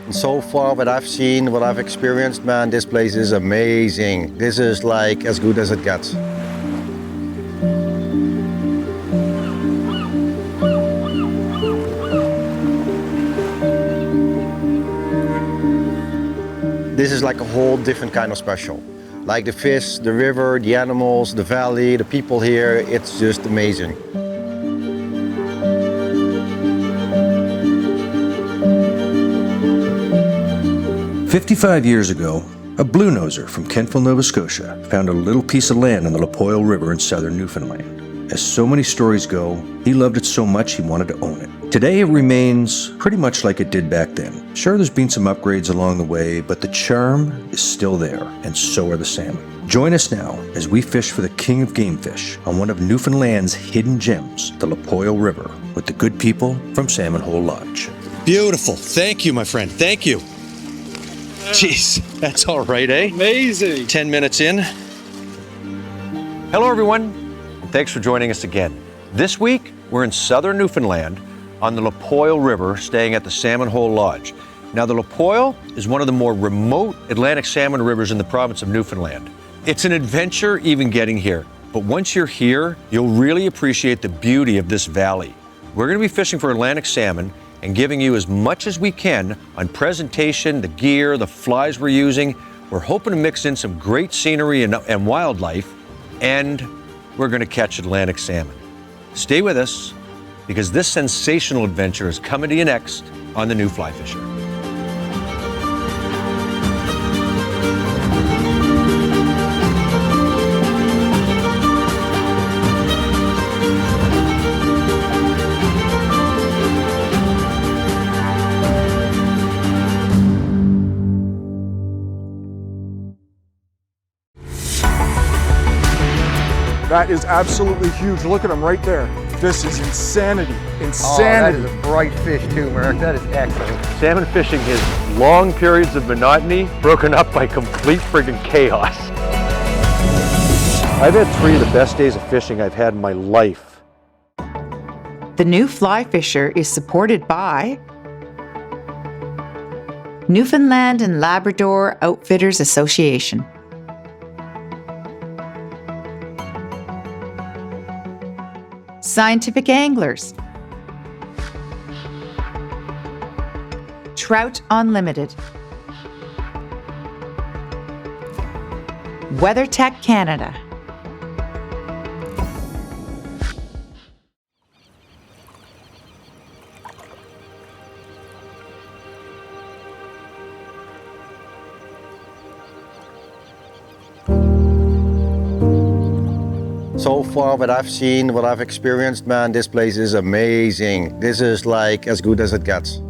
And so far, what I've seen, what I've experienced, man, this place is amazing. This is like as good as it gets. This is like a whole different kind of special. Like the fish, the river, the animals, the valley, the people here, it's just amazing. "55 years ago, a blue noser from Kentville, Nova Scotia found a little piece of land on the Lapoille River in southern Newfoundland. As so many stories go, he loved it so much he wanted to own it. Today it remains pretty much like it did back then. Sure, there's been some upgrades along the way, but the charm is still there, and so are the salmon. Join us now as we fish for the king of game fish on one of Newfoundland's hidden gems, the Lapoille River, with the good people from Salmon Hole Lodge." Beautiful. Thank you, my friend. Thank you. Jeez, that's all right, eh? Amazing. 10 minutes in. Hello, everyone, and thanks for joining us again. This week, we're in southern Newfoundland on the Lapoille River, staying at the Salmon Hole Lodge. Now, the Lapoille is one of the more remote Atlantic salmon rivers in the province of Newfoundland. It's an adventure even getting here, but once you're here, you'll really appreciate the beauty of this valley. We're going to be fishing for Atlantic salmon and giving you as much as we can on presentation, the gear, the flies we're using. We're hoping to mix in some great scenery and wildlife, and we're going to catch Atlantic salmon. Stay with us, because this sensational adventure is coming to you next on The New Fly Fisher. That is absolutely huge. Look at him right there. This is insanity. Oh, Insanity. that is a bright fish too, Mark. That is excellent. Salmon fishing is long periods of monotony broken up by complete friggin' chaos. I've had 3 of the best days of fishing I've had in my life. The New Fly Fisher is supported by Newfoundland and Labrador Outfitters Association, Scientific Anglers, Trout Unlimited, WeatherTech Canada, So far, what I've seen, what I've experienced, man, this place is amazing. This is like as good as it gets.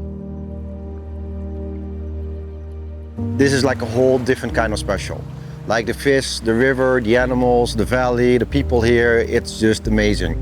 This is like a whole different kind of special. Like the fish, the river, the animals, the valley, the people here, it's just amazing.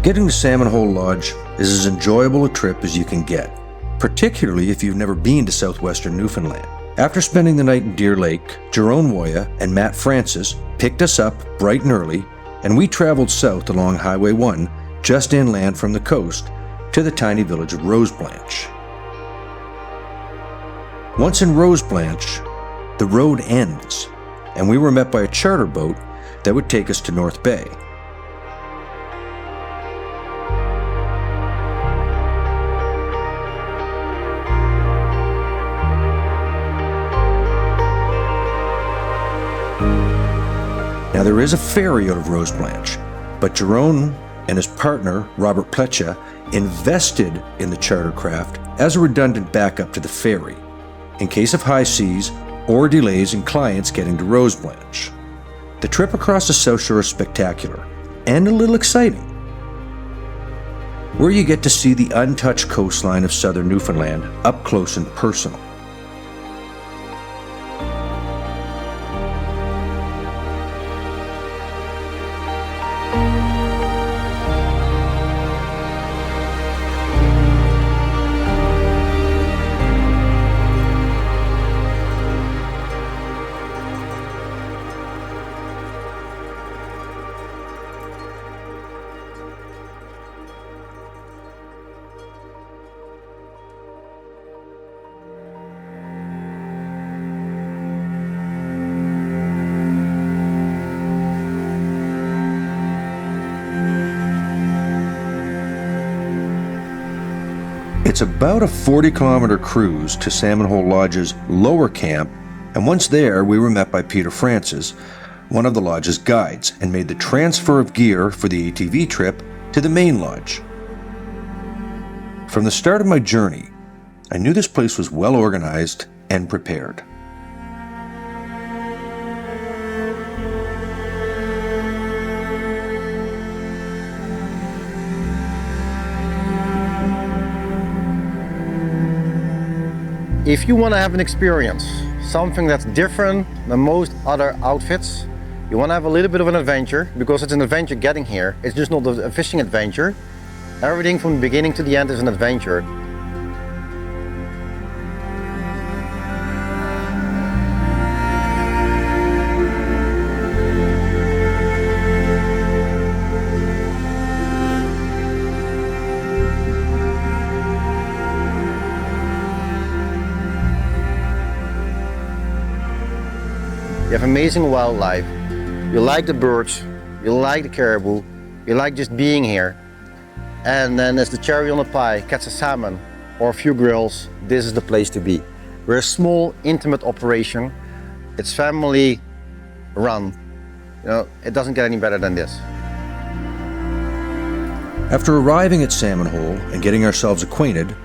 Getting to Salmon Hole Lodge is as enjoyable a trip as you can get, particularly if you've never been to southwestern Newfoundland. After spending the night in Deer Lake, Jerome Woya and Matt Francis picked us up bright and early, and we traveled south along Highway 1, just inland from the coast, to the tiny village of Roseblanche. Once in Rose Blanche, the road ends, and we were met by a charter boat that would take us to North Bay. Now there is a ferry out of Rose Blanche, but Jerome and his partner, Robert Pletcha, invested in the charter craft as a redundant backup to the ferry, in case of high seas or delays in clients getting to Rose Blanche. The trip across the South Shore is spectacular and a little exciting, where you get to see the untouched coastline of southern Newfoundland up close and personal. It's about a 40-kilometer cruise to Salmon Hole Lodge's lower camp, and once there, we were met by Peter Francis, one of the lodge's guides, and made the transfer of gear for the ATV trip to the main lodge. From the start of my journey, I knew this place was well organized and prepared. If you want to have an experience, something that's different than most other outfits, you want to have a little bit of an adventure, because it's an adventure getting here. It's just not a fishing adventure. Everything from the beginning to the end is an adventure. You have amazing wildlife, you like the birds, you like the caribou, you like just being here. And then as the cherry on the pie, catch a salmon or a few grills, this is the place to be. We're a small, intimate operation. It's family run. You know, it doesn't get any better than this. After arriving at Salmon Hole and getting ourselves acquainted,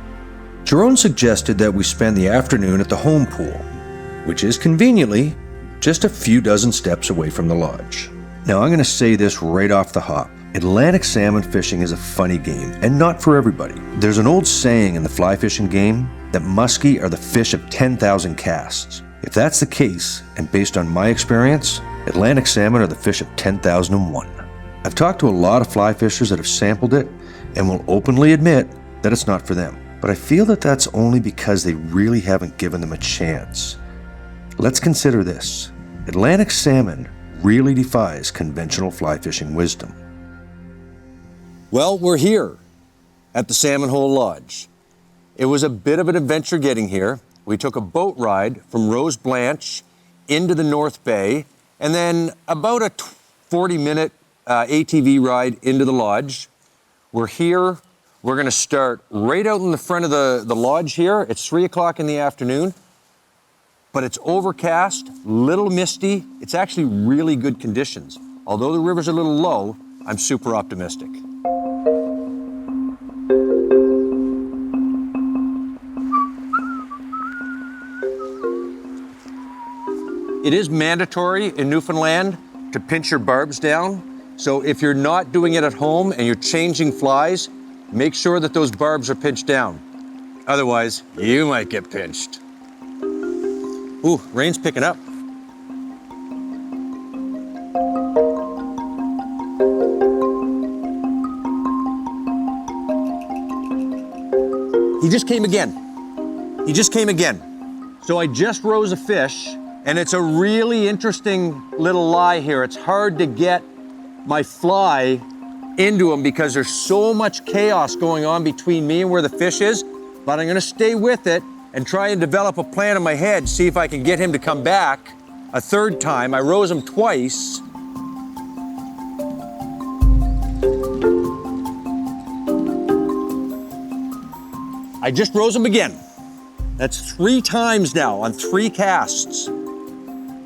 Jerome suggested that we spend the afternoon at the home pool, which is conveniently just a few dozen steps away from the lodge. Now I'm going to say this right off the hop. Atlantic salmon fishing is a funny game and not for everybody. There's an old saying in the fly fishing game that muskie are the fish of 10,000 casts. If that's the case, and based on my experience, Atlantic salmon are the fish of 10,001. I've talked to a lot of fly fishers that have sampled it and will openly admit that it's not for them. But I feel that that's only because they really haven't given them a chance. Let's consider this. Atlantic salmon really defies conventional fly fishing wisdom. Well, we're here at the Salmon Hole Lodge. It was a bit of an adventure getting here. We took a boat ride from Rose Blanche into the North Bay, and then about a 40-minute ATV ride into the lodge. We're here. We're going to start right out in the front of the lodge here. It's 3 o'clock in the afternoon. But it's overcast, little misty. It's actually really good conditions. Although the river's a little low, I'm super optimistic. It is mandatory in Newfoundland to pinch your barbs down. So if you're not doing it at home and you're changing flies, make sure that those barbs are pinched down. Otherwise, you might get pinched. Ooh, rain's picking up. He just came again. He just came again. So I just rose a fish, and it's a really interesting little lie here. It's hard to get my fly into him because there's so much chaos going on between me and where the fish is, but I'm gonna stay with it and try and develop a plan in my head, see if I can get him to come back a third time. I rose him twice. I just rose him again. That's 3 times now on 3 casts.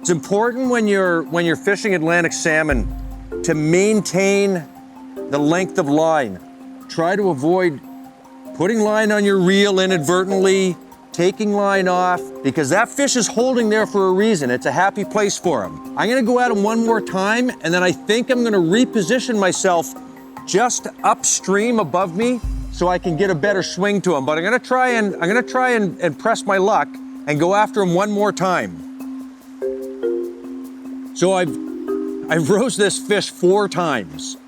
It's important when you're fishing Atlantic salmon to maintain the length of line. Try to avoid putting line on your reel inadvertently, taking line off, because that fish is holding there for a reason. It's a happy place for him. I'm gonna go at him one more time, and then I think I'm gonna reposition myself just upstream above me so I can get a better swing to him. But I'm gonna try and press my luck and go after him one more time. So I've rose this fish 4 times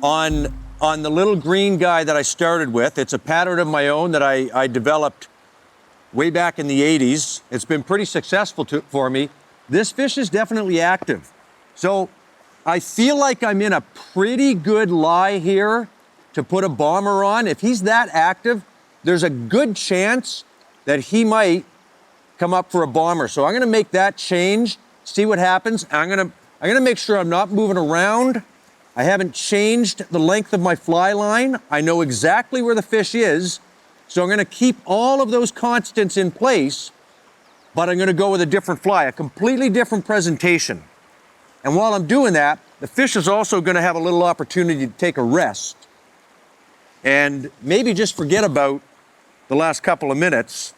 on the little green guy that I started with. It's a pattern of my own that I developed way back in the 80s. It's been pretty successful for me. This fish is definitely active. So I feel like I'm in a pretty good lie here to put a bomber on. If he's that active, there's a good chance that he might come up for a bomber. So I'm gonna make that change, see what happens. I'm gonna make sure I'm not moving around. I haven't changed the length of my fly line. I know exactly where the fish is. So I'm gonna keep all of those constants in place, but I'm gonna go with a different fly, a completely different presentation. And while I'm doing that, the fish is also gonna have a little opportunity to take a rest and maybe just forget about the last couple of minutes.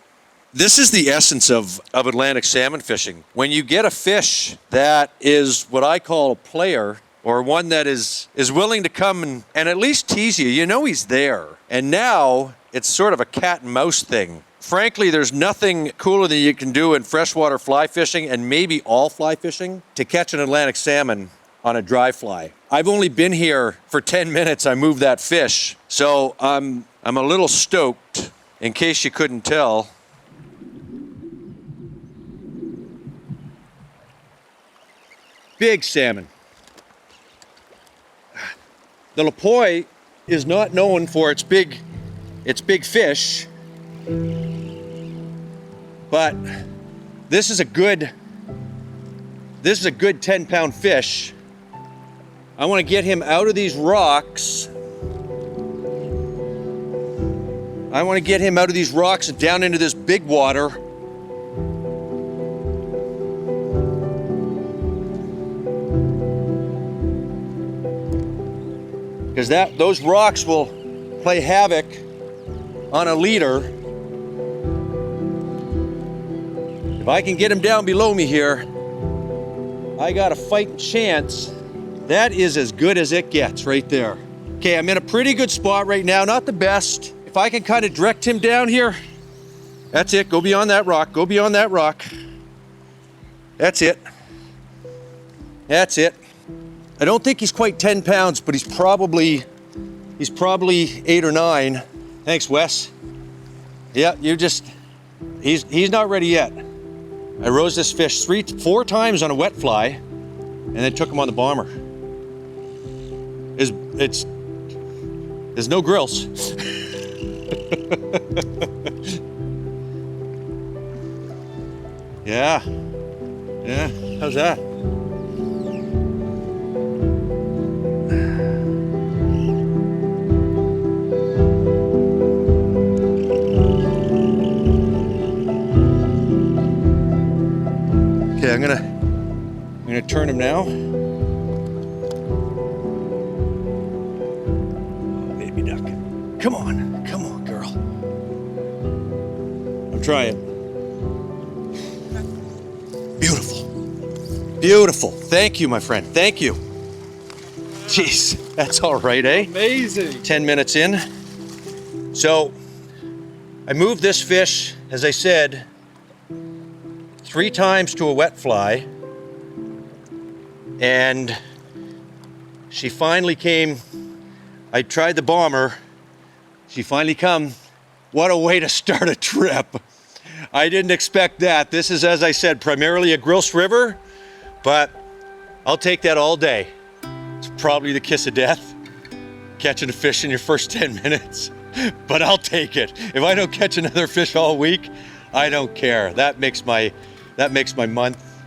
This is the essence of Atlantic salmon fishing. When you get a fish that is what I call a player, or one that is willing to come and at least tease you, you know he's there. And now it's sort of a cat and mouse thing. Frankly, there's nothing cooler than you can do in freshwater fly fishing, and maybe all fly fishing, to catch an Atlantic salmon on a dry fly. I've only been here for 10 minutes. I moved that fish. So I'm a little stoked, in case you couldn't tell. Big salmon. The Lapoille is not known for its big fish, but this is a good 10-pound fish. I want to get him out of these rocks. I want to get him out of these rocks and down into this big water. Because those rocks will play havoc on a leader. If I can get him down below me here, I got a fighting chance. That is as good as it gets right there. Okay, I'm in a pretty good spot right now, not the best. If I can kind of direct him down here, that's it. Go beyond that rock, go beyond that rock. That's it. That's it. I don't think he's quite 10 pounds, but he's probably 8 or 9. Thanks, Wes. Yeah, he's not ready yet. I rose this fish 4 times on a wet fly, and then took him on the bomber. There's no grills. Yeah, how's that? Okay, I'm gonna turn him now. Oh, baby duck. Come on, girl. I'm trying. Beautiful. Thank you, my friend. Thank you. Jeez, that's all right, eh? Amazing. 10 minutes in. So, I moved this fish, as I said, 3 times to a wet fly, and she finally came. I tried the bomber. She finally come. What a way to start a trip. I didn't expect that. This is, as I said, primarily a Gross River, but I'll take that all day. It's probably the kiss of death, catching a fish in your first 10 minutes, but I'll take it. If I don't catch another fish all week, I don't care. That makes my month,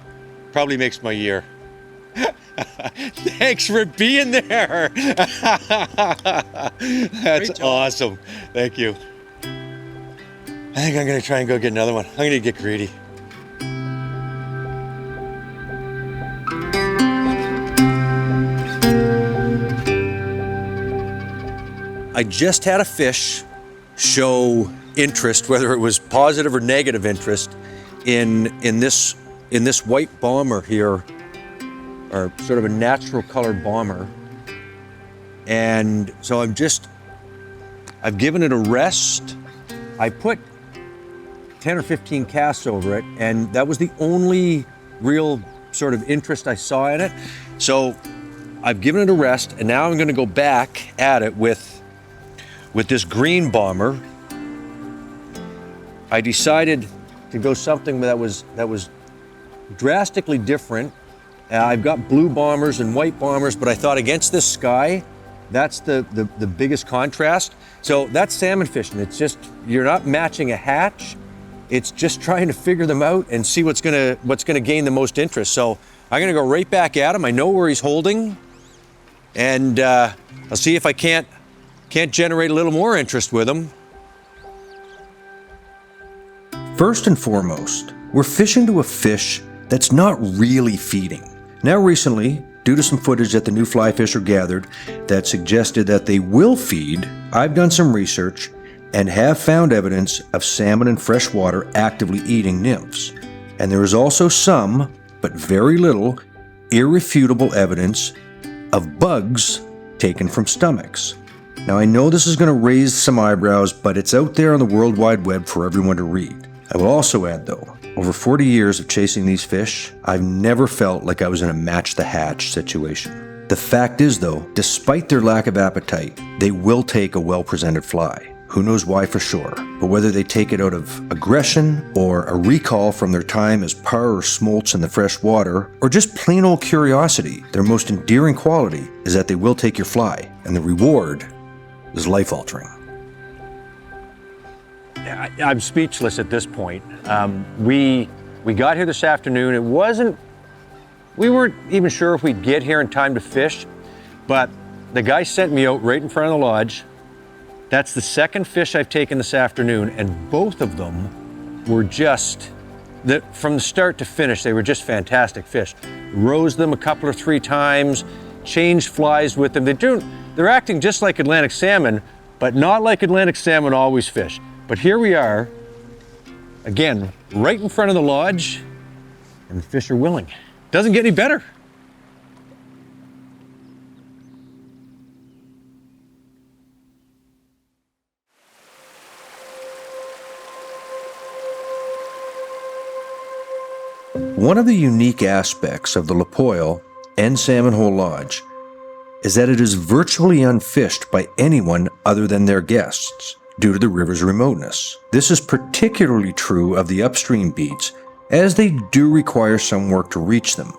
probably makes my year. Thanks for being there. That's awesome. Thank you. I think I'm gonna try and go get another one. I'm gonna get greedy. I just had a fish show interest, whether it was positive or negative interest, in this white bomber here, or sort of a natural colored bomber. And so I've given it a rest. I put 10 or 15 casts over it, and that was the only real sort of interest I saw in it. So I've given it a rest, and now I'm gonna go back at it with this green bomber. I decided to go something that was drastically different. I've got blue bombers and white bombers, but I thought against this sky, that's the biggest contrast. So that's salmon fishing. It's just, you're not matching a hatch. It's just trying to figure them out and see what's gonna gain the most interest. So I'm gonna go right back at him. I know where he's holding, and I'll see if I can't generate a little more interest with him. First and foremost, we're fishing to a fish that's not really feeding. Now recently, due to some footage that the new fly fisher gathered that suggested that they will feed, I've done some research and have found evidence of salmon in fresh water actively eating nymphs. And there is also some, but very little, irrefutable evidence of bugs taken from stomachs. Now I know this is going to raise some eyebrows, but it's out there on the World Wide Web for everyone to read. I will also add though, over 40 years of chasing these fish, I've never felt like I was in a match the hatch situation. The fact is though, despite their lack of appetite, they will take a well-presented fly. Who knows why for sure, but whether they take it out of aggression or a recall from their time as par or smolts in the fresh water, or just plain old curiosity, their most endearing quality is that they will take your fly, and the reward is life-altering. I'm speechless at this point. We got here this afternoon. We weren't even sure if we'd get here in time to fish, but the guy sent me out right in front of the lodge. That's the second fish I've taken this afternoon, and both of them were from the start to finish, they were just fantastic fish. Rose them a couple or three times, changed flies with them. They're acting just like Atlantic salmon, but not like Atlantic salmon always fish. But here we are, again, right in front of the lodge, and the fish are willing. Doesn't get any better. One of the unique aspects of the Lipoil and Salmon Hole Lodge is that it is virtually unfished by anyone other than their guests due to the river's remoteness. This is particularly true of the upstream beats, as they do require some work to reach them.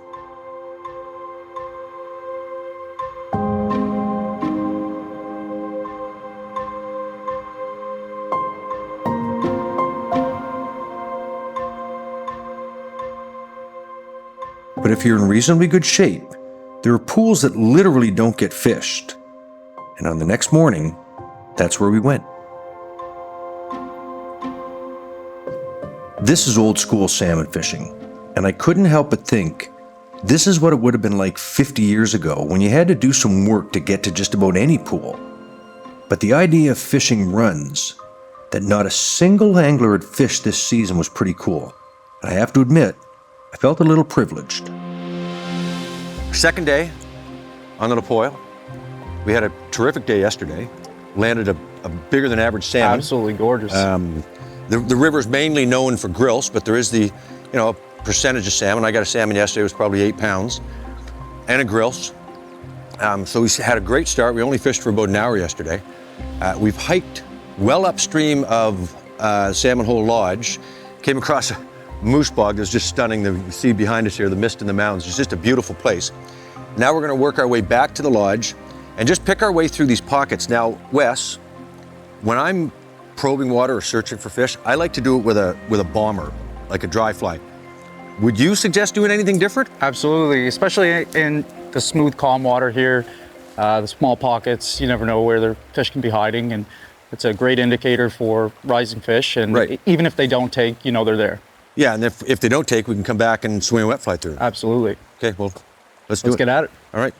But if you're in reasonably good shape, there are pools that literally don't get fished. And on the next morning, that's where we went. This is old school salmon fishing, and I couldn't help but think, this is what it would have been like 50 years ago when you had to do some work to get to just about any pool. But the idea of fishing runs that not a single angler had fished this season was pretty cool. And I have to admit, I felt a little privileged. Second day on the Lipoil. We had a terrific day yesterday. Landed a bigger than average salmon. Absolutely gorgeous. The river's mainly known for grills, but there is the, percentage of salmon. I got a salmon yesterday, it was probably 8 pounds, and a grills. So we had a great start. We only fished for about an hour yesterday. We've hiked well upstream of Salmon Hole Lodge, came across a moose bog that's just stunning. You see behind us here, the mist in the mountains. It's just a beautiful place. Now we're gonna work our way back to the lodge and just pick our way through these pockets. Now, Wes, when I'm probing water or searching for fish, I like to do it with a bomber, like a dry fly. Would you suggest doing anything different? Absolutely, especially in the smooth, calm water here, the small pockets. You never know where the fish can be hiding, and it's a great indicator for rising fish. And Right. even if they don't take, you know they're there. Yeah, and if they don't take, we can come back and swing a wet fly through. Absolutely. Okay, well, let's Get at it. All right.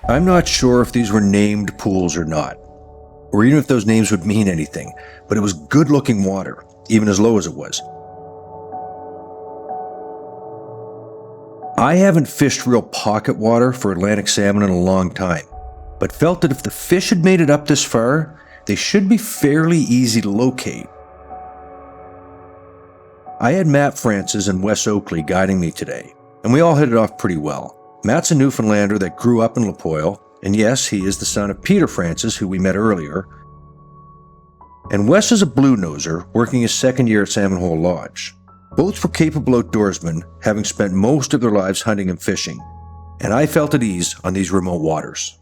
I'm not sure if these were named pools or not, or even if those names would mean anything, but it was good-looking water, even as low as it was. I haven't fished real pocket water for Atlantic salmon in a long time, but felt that if the fish had made it up this far, they should be fairly easy to locate. I had Matt Francis and Wes Oakley guiding me today, and we all hit it off pretty well. Matt's a Newfoundlander that grew up in La Poille, and yes, he is the son of Peter Francis, who we met earlier. And Wes is a blue noser working his second year at Salmon Hole Lodge. Both were capable outdoorsmen, having spent most of their lives hunting and fishing, and I felt at ease on these remote waters.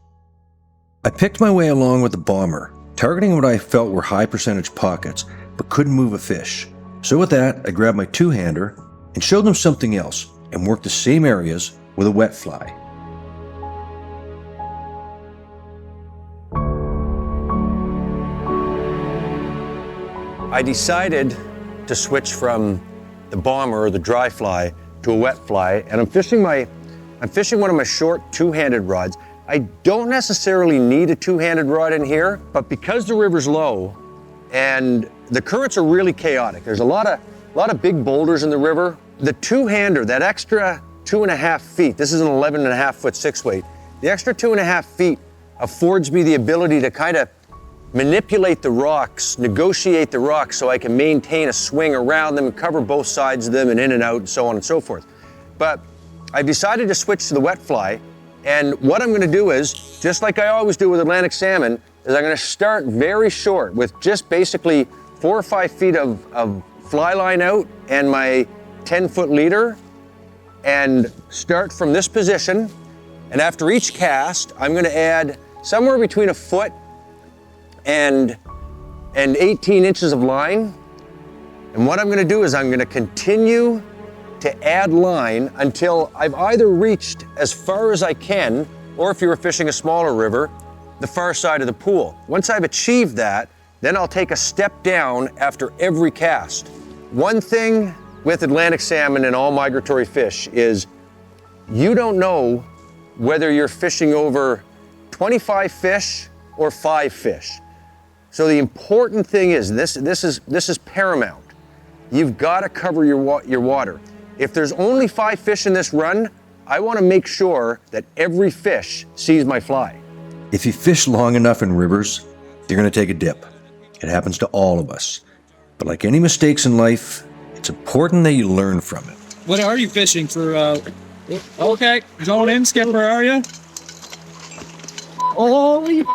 I picked my way along with the bomber, targeting what I felt were high percentage pockets, but couldn't move a fish. So with that, I grabbed my two-hander and showed them something else and worked the same areas with a wet fly. I decided to switch from the bomber or the dry fly to a wet fly, and I'm fishing one of my short two-handed rods. I don't necessarily need a two-handed rod in here, but because the river's low and the currents are really chaotic, there's a lot of big boulders in the river. The two-hander, that extra 2.5 feet, this is an 11.5 foot 6-weight, the extra 2.5 feet affords me the ability to kind of manipulate the rocks, negotiate the rocks so I can maintain a swing around them and cover both sides of them and in and out and so on and so forth. But I've decided to switch to the wet fly, and what I'm gonna do is, just like I always do with Atlantic salmon, is I'm gonna start very short with just basically 4 or 5 feet of fly line out and my 10-foot leader, and start from this position. And after each cast, I'm gonna add somewhere between a foot and 18 inches of line. And what I'm gonna do is I'm gonna continue to add line until I've either reached as far as I can, or if you were fishing a smaller river, the far side of the pool. Once I've achieved that, then I'll take a step down after every cast. One thing with Atlantic salmon and all migratory fish is you don't know whether you're fishing over 25 fish or 5 fish. So the important thing is, this is paramount. You've got to cover your water. If there's only 5 fish in this run, I want to make sure that every fish sees my fly. If you fish long enough in rivers, you're going to take a dip. It happens to all of us. But like any mistakes in life, it's important that you learn from it. What are you fishing for? Okay, going in, Skipper, are you? Holy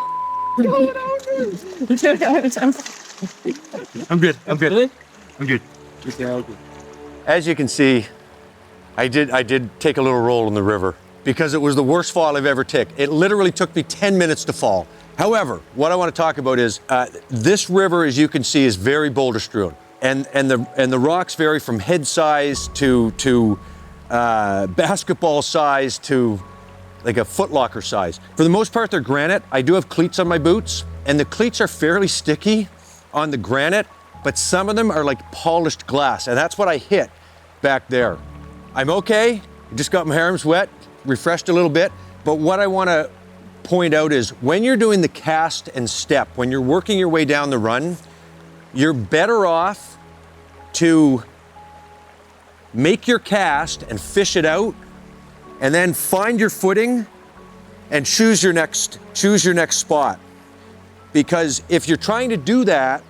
I'm good. As you can see, I did take a little roll in the river because it was the worst fall I've ever taken. It literally took me 10 minutes to fall. However, what I want to talk about is this river, as you can see, is very boulder strewn, and the rocks vary from head size to basketball size to like a foot locker size. For the most part, they're granite. I do have cleats on my boots, and the cleats are fairly sticky on the granite, but some of them are like polished glass, and that's what I hit back there. I'm okay. I just got my arms wet, refreshed a little bit, but what I want to point out is when you're doing the cast and step, when you're working your way down the run, you're better off to make your cast and fish it out, and then find your footing and choose your next spot. Because if you're trying to do that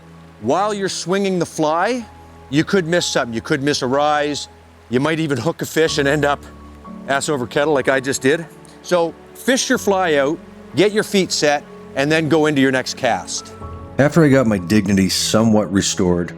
while you're swinging the fly, you could miss something. You could miss a rise. You might even hook a fish and end up ass over kettle like I just did. So fish your fly out, get your feet set, and then go into your next cast. After I got my dignity somewhat restored,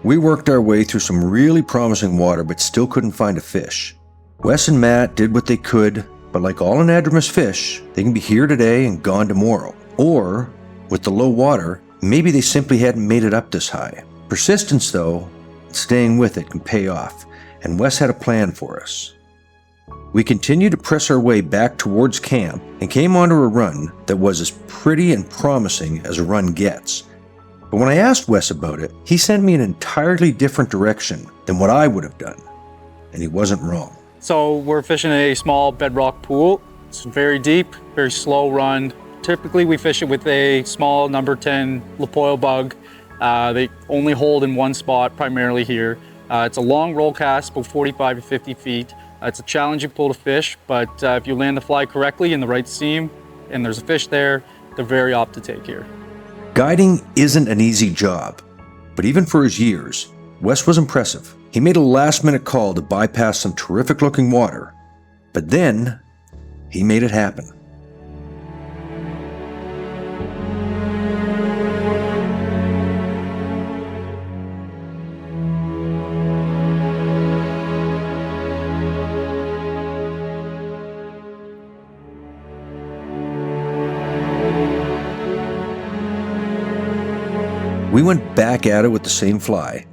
we worked our way through some really promising water but still couldn't find a fish. Wes and Matt did what they could, but like all anadromous fish, they can be here today and gone tomorrow. Or, with the low water, Maybe they simply hadn't made it up this high. Persistence, though, and staying with it can pay off, and Wes had a plan for us. We continued to press our way back towards camp and came onto a run that was as pretty and promising as a run gets. But when I asked Wes about it, he sent me in an entirely different direction than what I would have done. And he wasn't wrong. So we're fishing a small bedrock pool. It's very deep, very slow run. Typically we fish it with a small number 10 Lapoil bug. They only hold in one spot, primarily here. It's a long roll cast, about 45 to 50 feet. It's a challenging pool to fish, but if you land the fly correctly in the right seam and there's a fish there, they're very apt to take here. Guiding isn't an easy job, but even for his years, Wes was impressive. He made a last-minute call to bypass some terrific-looking water, but then he made it happen. We went back at it with the same fly,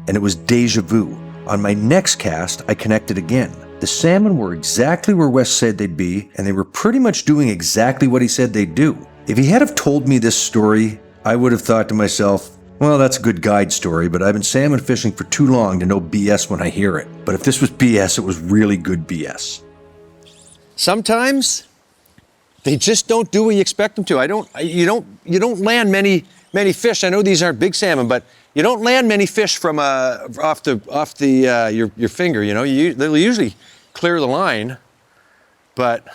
and it was deja vu. On my next cast, I connected again. The salmon were exactly where Wes said they'd be, and they were pretty much doing exactly what he said they'd do. If he had have told me this story, I would have thought to myself, well, that's a good guide story, but I've been salmon fishing for too long to know BS when I hear it. But if this was BS, it was really good BS. Sometimes they just don't do what you expect them to. You don't land many fish. I know these aren't big salmon, but you don't land many fish from off your finger. You know, they'll usually clear the line, but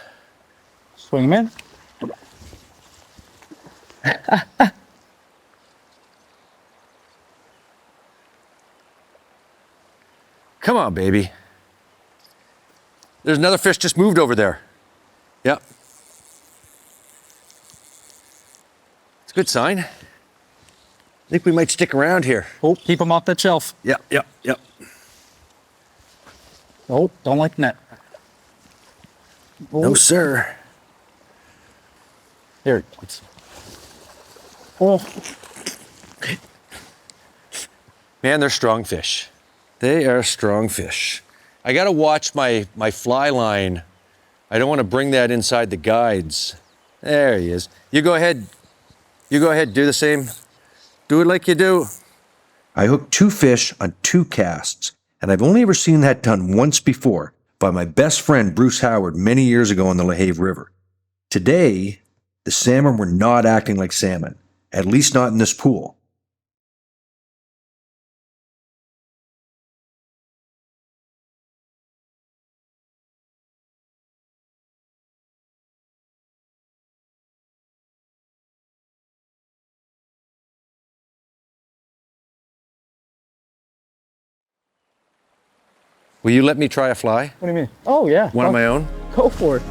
Swing them in. come on, baby. There's another fish just moved over there. Yep. It's a good sign. I think we might stick around here. Oh, keep them off that shelf. Yep. Oh, don't like the net. Oh. No, sir. Here. Oh. Man, they're strong fish. They are strong fish. I gotta watch my fly line. I don't want to bring that inside the guides. There he is. You go ahead. Do the same. Do it like you do. I hooked 2 fish on 2 casts, and I've only ever seen that done once before by my best friend Bruce Howard many years ago on the LaHave River. Today, the salmon were not acting like salmon, at least not in this pool. Will you let me try a fly? What do you mean? Oh, yeah. One of my own? Go for it.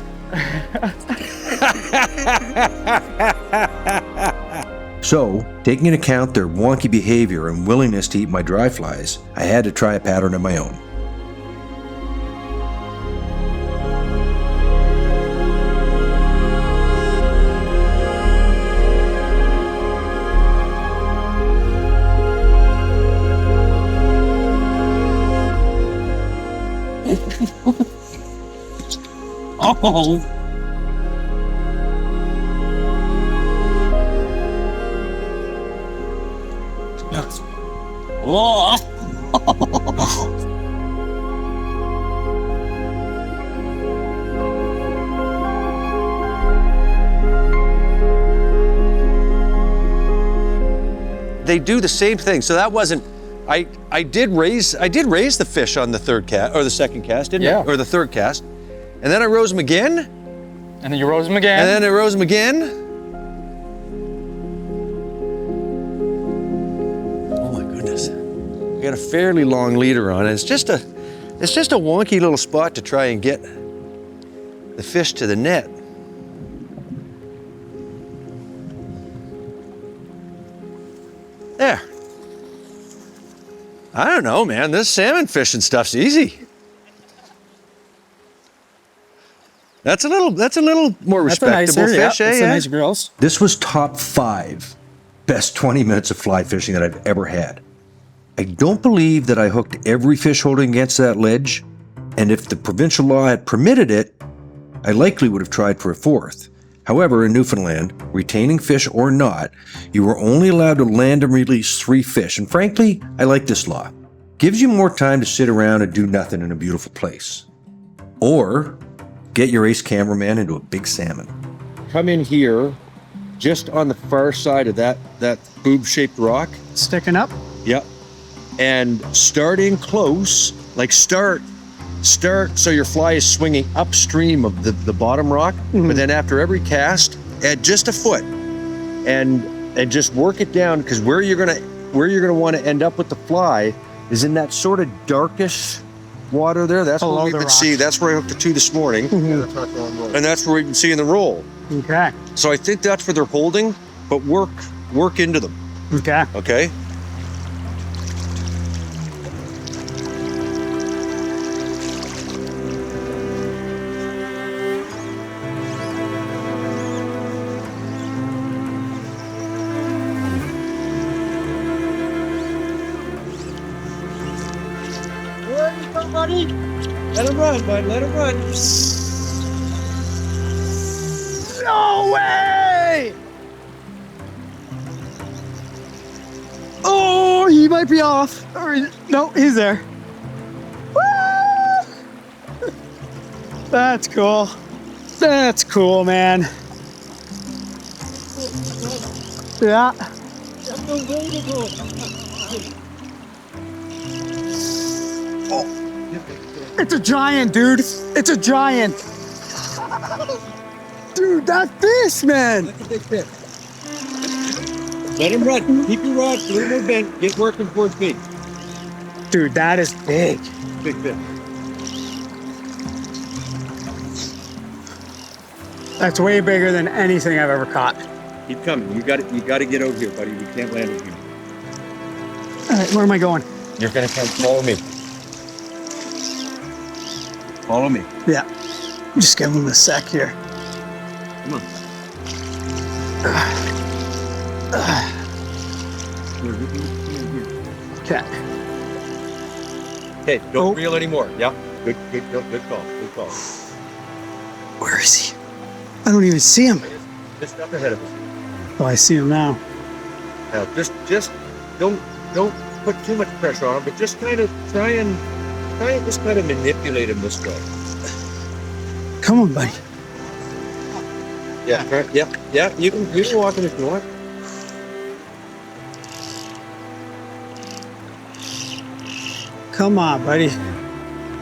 So, taking into account their wonky behavior and willingness to eat my dry flies, I had to try a pattern of my own. Oh. Oh. They do the same thing. So that wasn't. I did raise the fish on the third cast or the second cast, didn't I? Or the third cast. And then I rose them again. And then you rose them again. And then I rose them again. Oh my goodness. I got a fairly long leader on it. It's just a wonky little spot to try and get the fish to the net. There. I don't know, man. This salmon fishing stuff's easy. That's a little more respectable fish, That's eh? a nice girls. This was top 5 best 20 minutes of fly fishing that I've ever had. I don't believe that I hooked every fish holding against that ledge, and if the provincial law had permitted it, I likely would have tried for a fourth. However, in Newfoundland, retaining fish or not, you were only allowed to land and release 3 fish, and frankly, I like this law. Gives you more time to sit around and do nothing in a beautiful place. Or get your ace cameraman into a big salmon. Come in here, just on the far side of that boob-shaped rock. Sticking up. Yep. And starting close, like start so your fly is swinging upstream of the bottom rock, but then after every cast, add just a foot and just work it down, because where you're gonna want to end up with the fly is in that sort of darkish water there. That's what we've been seeing. That's where I hooked the 2 this morning. And that's where we've been seeing the roll. Okay. So I think that's where they're holding, but work into them. Okay. Okay? Let him run, bud. Let him run. No way! Oh, he might be off. No, he's there. Woo! That's cool. That's cool, man. Yeah. It's a giant, dude. It's a giant. Dude, that fish, man. That's a big fish. Let him run. Keep your rod a little more bent. Get working towards me. Dude, that is big. Big fish. That's way bigger than anything I've ever caught. Keep coming. You got to get out here, buddy. We can't land with you. All right, where am I going? You're gonna come. Follow me. Follow me. Yeah. Just give him a sec here. Come on. Okay. Okay, don't reel anymore. Yeah. Good call. Good call. Where is he? I don't even see him. Just up ahead of us. Oh, I see him now. Now, just don't put too much pressure on him, but just kind of try and just kind of manipulate him this way. Come on, buddy. Yeah. Right. Yeah. You can walk in if you want. Come on, buddy.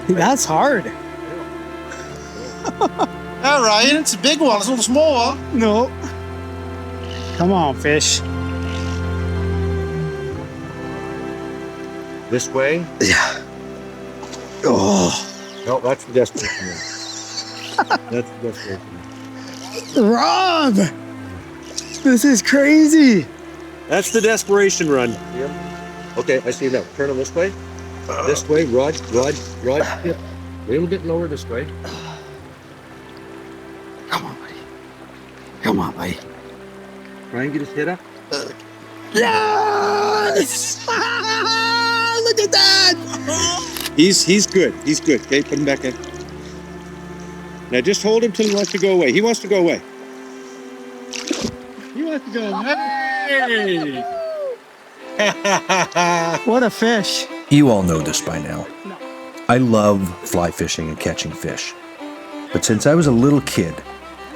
That's hard. All right, it's a big one. It's not a small one. No. Come on, fish. This way? Yeah. Oh. No, that's the desperation. That's the desperation. Rob! This is crazy. That's the desperation run. Yep. Okay, I see now. Turn him this way. This way, rod. Yep. A little bit lower this way. Come on, buddy. Come on, buddy. Try and get his head up. Yes! Look at that! He's good. He's good. Okay, put him back in. Now just hold him till he wants to go away. He wants to go away. He wants to go away. What a fish. You all know this by now. I love fly fishing and catching fish. But since I was a little kid,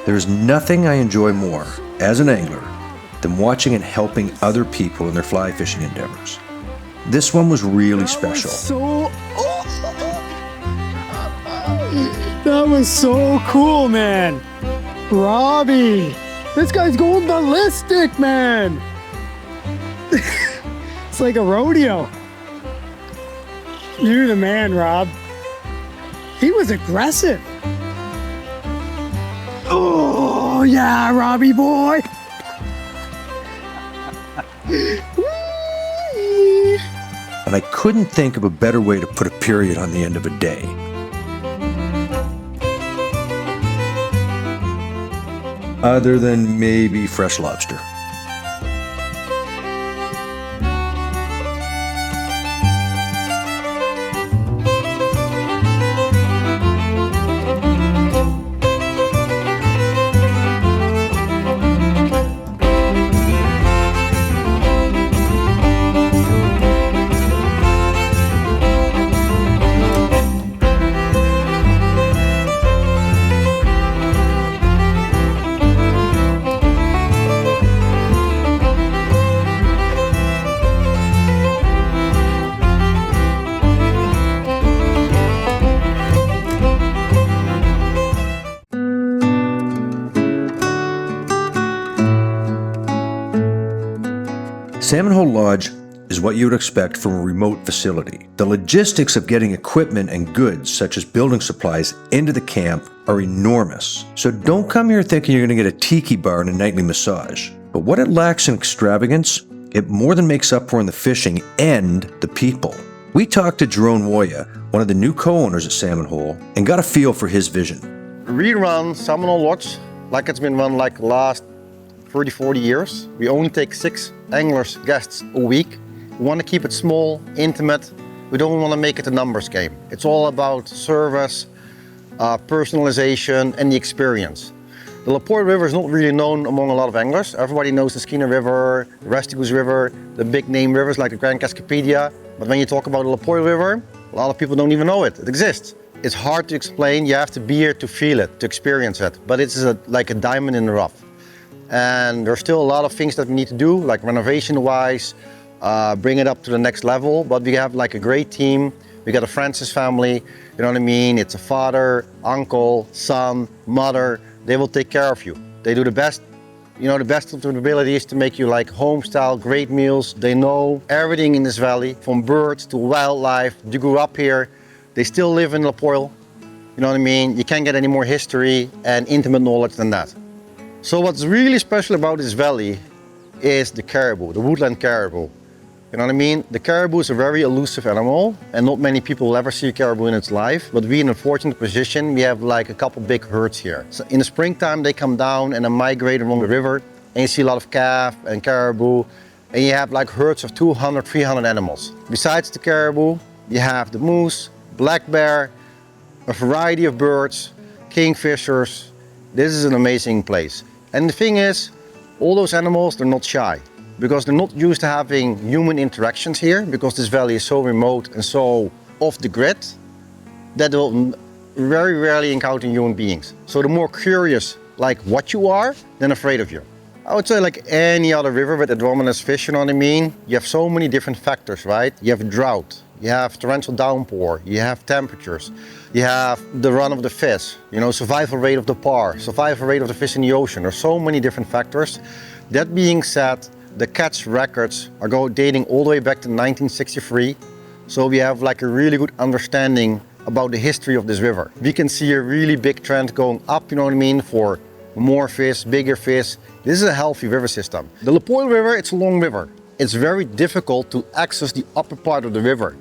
there's nothing I enjoy more as an angler than watching and helping other people in their fly fishing endeavors. This one was really special. That was so cool, man. Robbie, this guy's going ballistic, man. It's like a rodeo. You're the man, Rob. He was aggressive. Oh, yeah, Robbie boy. And I couldn't think of a better way to put a period on the end of a day. Other than maybe fresh lobster. Salmon Hole Lodge is what you would expect from a remote facility. The logistics of getting equipment and goods, such as building supplies, into the camp are enormous. So don't come here thinking you're going to get a tiki bar and a nightly massage. But what it lacks in extravagance, it more than makes up for in the fishing and the people. We talked to Jerome Woya, one of the new co-owners at Salmon Hole, and got a feel for his vision. We run Salmon Hole Lodge like it's been run like the last 30, 40 years. We only take 6 anglers, guests a week. We want to keep it small, intimate. We don't want to make it a numbers game. It's all about service, personalization, and the experience. The Lapoille River is not really known among a lot of anglers. Everybody knows the Skeena River, the Restigouche River, the big name rivers like the Grand Cascapedia. But when you talk about the Lapoille River, a lot of people don't even know it. It exists. It's hard to explain. You have to be here to feel it, to experience it. But it's like a diamond in the rough. And there's still a lot of things that we need to do, like renovation-wise, bring it up to the next level. But we have like a great team. We got a Francis family, you know what I mean? It's a father, uncle, son, mother. They will take care of you. They do the best, you know, the best of their abilities to make you like home style, great meals. They know everything in this valley, from birds to wildlife. You grew up here. They still live in Lapoille. You know what I mean? You can't get any more history and intimate knowledge than that. So what's really special about this valley is the caribou, the woodland caribou. You know what I mean? The caribou is a very elusive animal and not many people will ever see a caribou in its life. But we're in a fortunate position. We have like a couple big herds here. So in the springtime, they come down and they migrate along the river and you see a lot of calf and caribou. And you have like herds of 200, 300 animals. Besides the caribou, you have the moose, black bear, a variety of birds, kingfishers. This is an amazing place. And the thing is, all those animals, they're not shy because they're not used to having human interactions here because this valley is so remote and so off the grid that they'll very rarely encounter human beings. So they're more curious like what you are than afraid of you. I would say like any other river with anadromous fish, you know what I mean? You have so many different factors, right? You have drought, you have torrential downpour, you have temperatures, you have the run of the fish, you know, survival rate of the par, survival rate of the fish in the ocean. There's so many different factors. That being said, the catch records are dating all the way back to 1963. So we have like a really good understanding about the history of this river. We can see a really big trend going up, you know what I mean, for more fish, bigger fish. This is a healthy river system. The Lapoille River, it's a long river. It's very difficult to access the upper part of the river.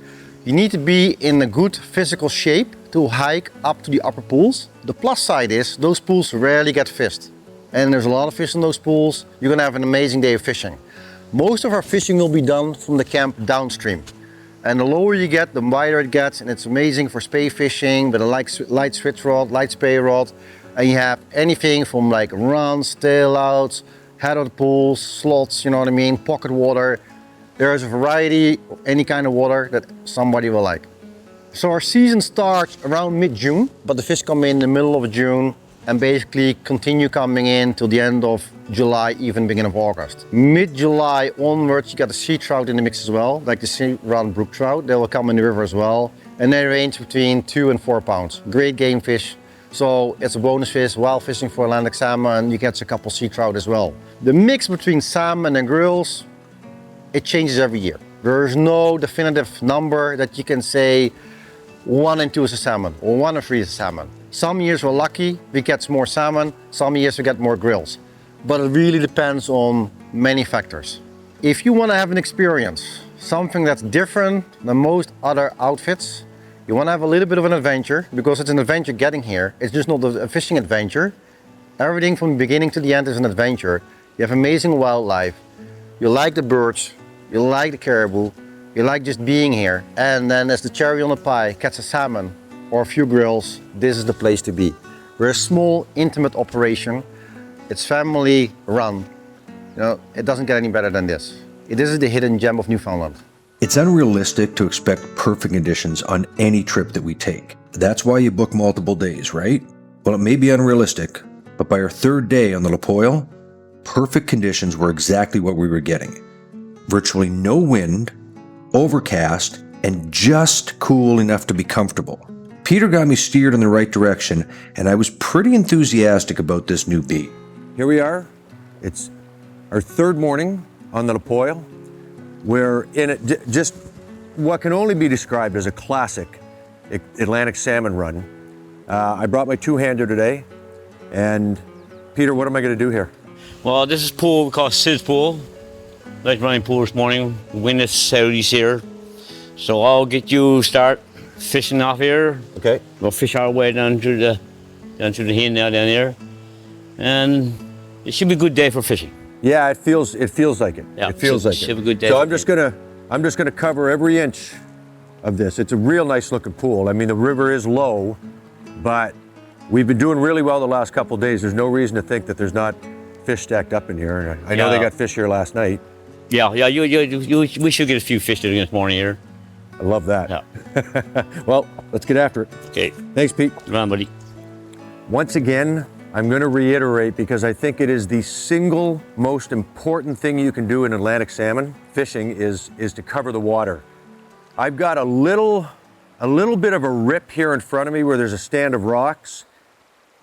You need to be in a good physical shape to hike up to the upper pools. The plus side is those pools rarely get fished. And there's a lot of fish in those pools. You're gonna have an amazing day of fishing. Most of our fishing will be done from the camp downstream. And the lower you get, the wider it gets, and it's amazing for spey fishing with a light switch rod, light spey rod. And you have anything from like runs, tailouts, head of the pools, slots, you know what I mean, pocket water. There's a variety, any kind of water that somebody will like. So our season starts around mid-June, but the fish come in the middle of June and basically continue coming in till the end of July, even beginning of August. Mid-July onwards, you got the sea trout in the mix as well, like the sea-run brook trout. They will come in the river as well. And they range between 2 and 4 pounds. Great game fish. So it's a bonus fish, wild fishing for Atlantic salmon, you get a couple sea trout as well. The mix between salmon and grills, it changes every year. There's no definitive number that you can say 1 and 2 is a salmon or 1 and 3 is a salmon. Some years we're lucky, we get more salmon, some years we get more grills. But it really depends on many factors. If you want to have an experience, something that's different than most other outfits, you want to have a little bit of an adventure, because it's an adventure getting here. It's just not a fishing adventure. Everything from the beginning to the end is an adventure. You have amazing wildlife. You like the birds, you like the caribou, you like just being here. And then as the cherry on the pie, catch a salmon or a few grills, this is the place to be. We're a small, intimate operation. It's family run. You know, it doesn't get any better than this. This is the hidden gem of Newfoundland. It's unrealistic to expect perfect conditions on any trip that we take. That's why you book multiple days, right? Well, it may be unrealistic, but by our 3rd day on the Lapoille, perfect conditions were exactly what we were getting. Virtually no wind, overcast, and just cool enough to be comfortable. Peter got me steered in the right direction, and I was pretty enthusiastic about this new beat. Here we are. It's our 3rd morning on the Lapoille. We're in it, just what can only be described as a classic Atlantic salmon run. I brought my two-hander today, and Peter, what am I going to do here? Well, this is a pool we call Sid's Pool. Like running pool this morning. The wind is southeast here. So I'll get you start fishing off here. Okay. We'll fish our way down to the hill now down there. And it should be a good day for fishing. Yeah, it feels like it. Yeah, it feels like should it. be a good day So for I'm just gonna cover every inch of this. It's a real nice looking pool. I mean, the river is low, but we've been doing really well the last couple of days. There's no reason to think that there's not fish stacked up in here. I know they got fish here last night. Yeah, we should get a few fish this morning here. I love that. Yeah. Well, let's get after it. Okay. Thanks, Pete. Come on, buddy. Once again, I'm going to reiterate because I think it is the single most important thing you can do in Atlantic salmon fishing is to cover the water. I've got a little bit of a rip here in front of me where there's a stand of rocks.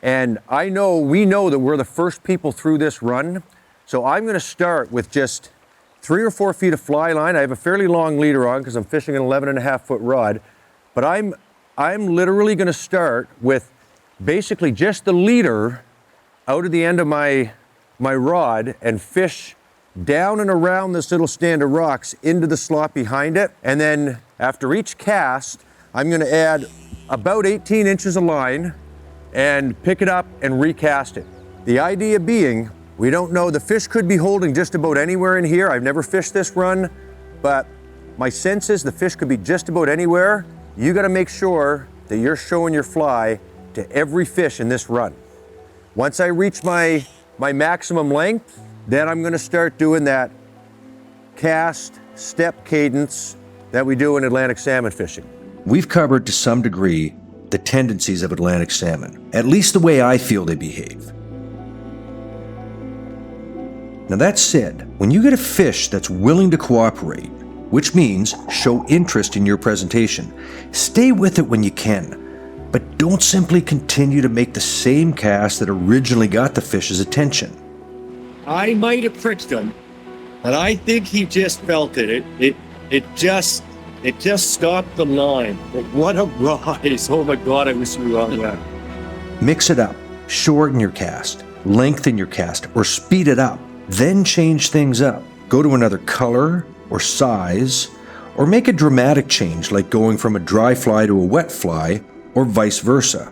And we know that we're the first people through this run. So I'm going to start with just 3 or 4 feet of fly line. I have a fairly long leader on because I'm fishing an 11.5-foot rod. But I'm literally going to start with basically just the leader out of the end of my rod and fish down and around this little stand of rocks into the slot behind it. And then after each cast, I'm going to add about 18 inches of line and pick it up and recast it. The idea being, we don't know, the fish could be holding just about anywhere in here. I've never fished this run, but my sense is the fish could be just about anywhere. You got to make sure that you're showing your fly to every fish in this run. Once I reach my maximum length, then I'm going to start doing that cast step cadence that we do in Atlantic salmon fishing. We've covered to some degree the tendencies of Atlantic salmon, at least the way I feel they behave. Now that said, when you get a fish that's willing to cooperate, which means show interest in your presentation, stay with it when you can. But don't simply continue to make the same cast that originally got the fish's attention. I might have pricked him, but I think he just felt it. It just stopped the line. What a rise. Oh my God, I wish we were on that. Mix it up, shorten your cast, lengthen your cast, or speed it up. Then change things up. Go to another color or size, or make a dramatic change like going from a dry fly to a wet fly, or vice versa.